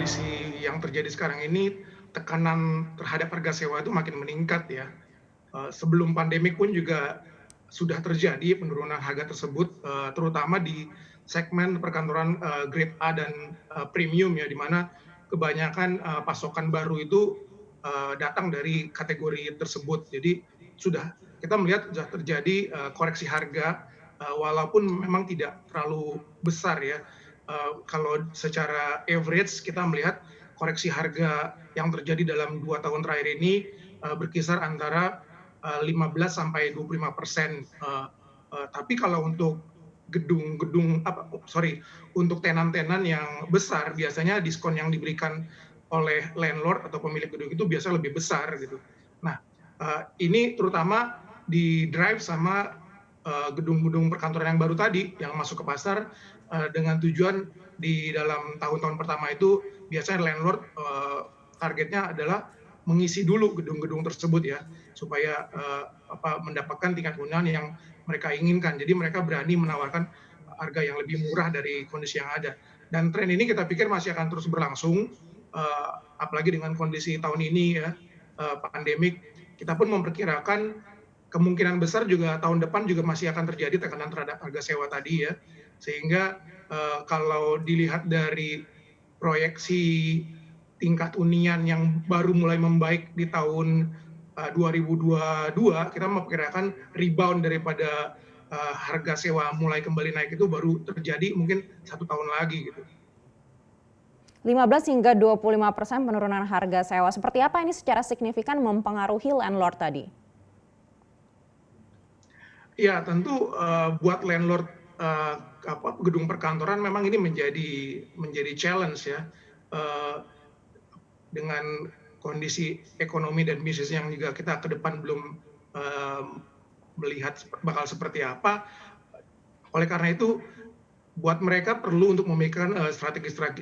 kondisi yang terjadi sekarang ini, tekanan terhadap harga sewa itu makin meningkat ya. Sebelum pandemi pun juga sudah terjadi penurunan harga tersebut, terutama di segmen perkantoran grade A dan premium ya, di mana kebanyakan pasokan baru itu datang dari kategori tersebut. Jadi kita melihat sudah terjadi koreksi harga, walaupun memang tidak terlalu besar ya. Kalau secara average kita melihat koreksi harga yang terjadi dalam 2 tahun terakhir ini berkisar antara 15 sampai 25%. Tapi kalau untuk untuk tenan-tenan yang besar, biasanya diskon yang diberikan oleh landlord atau pemilik gedung itu biasa lebih besar gitu. Nah, ini terutama di-drive sama gedung-gedung perkantoran yang baru tadi yang masuk ke pasar, dengan tujuan di dalam tahun-tahun pertama itu biasanya landlord targetnya adalah mengisi dulu gedung-gedung tersebut ya, supaya mendapatkan tingkat hunian yang mereka inginkan. Jadi mereka berani menawarkan harga yang lebih murah dari kondisi yang ada. Dan tren ini kita pikir masih akan terus berlangsung, apalagi dengan kondisi tahun ini ya, pandemik. Kita pun memperkirakan kemungkinan besar juga tahun depan juga masih akan terjadi tekanan terhadap harga sewa tadi ya. Sehingga kalau dilihat dari proyeksi tingkat hunian yang baru mulai membaik di tahun 2022, kita memperkirakan rebound daripada harga sewa mulai kembali naik itu baru terjadi mungkin 1 tahun lagi gitu. 15 hingga 25% penurunan harga sewa. Seperti apa ini secara signifikan mempengaruhi landlord tadi? Ya tentu buat landlord gedung perkantoran memang ini menjadi challenge ya. Dengan kondisi ekonomi dan bisnis yang juga kita ke depan belum melihat bakal seperti apa. Oleh karena itu, buat mereka perlu untuk memikirkan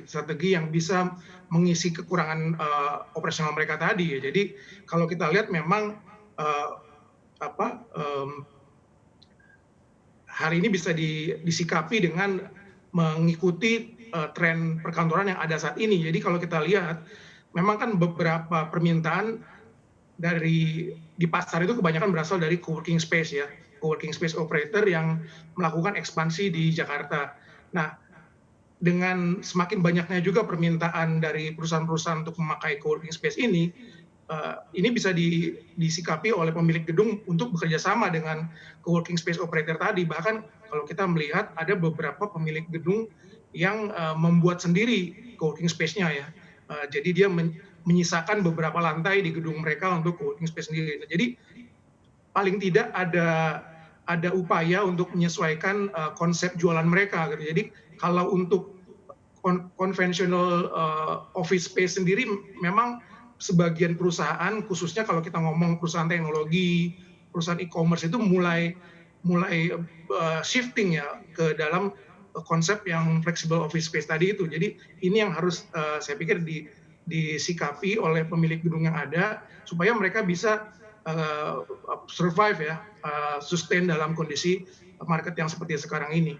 strategi yang bisa mengisi kekurangan operasional mereka tadi ya. Jadi kalau kita lihat memang hari ini bisa disikapi dengan mengikuti tren perkantoran yang ada saat ini. Jadi kalau kita lihat memang kan beberapa permintaan di pasar itu kebanyakan berasal dari co-working space ya, co-working space operator yang melakukan ekspansi di Jakarta. Nah, dengan semakin banyaknya juga permintaan dari perusahaan-perusahaan untuk memakai co-working space ini bisa disikapi oleh pemilik gedung untuk bekerja sama dengan co-working space operator tadi. Bahkan kalau kita melihat ada beberapa pemilik gedung yang membuat sendiri co-working space-nya ya. Jadi dia menyisakan beberapa lantai di gedung mereka untuk co-working space sendiri. Nah, jadi paling tidak ada upaya untuk menyesuaikan konsep jualan mereka gitu. Jadi kalau untuk konvensional office space sendiri memang sebagian perusahaan, khususnya kalau kita ngomong perusahaan teknologi, perusahaan e-commerce itu mulai shifting ya ke dalam konsep yang flexible office space tadi itu. Jadi ini yang harus saya pikir disikapi oleh pemilik gedung yang ada supaya mereka bisa survive ya, sustain dalam kondisi market yang seperti sekarang ini.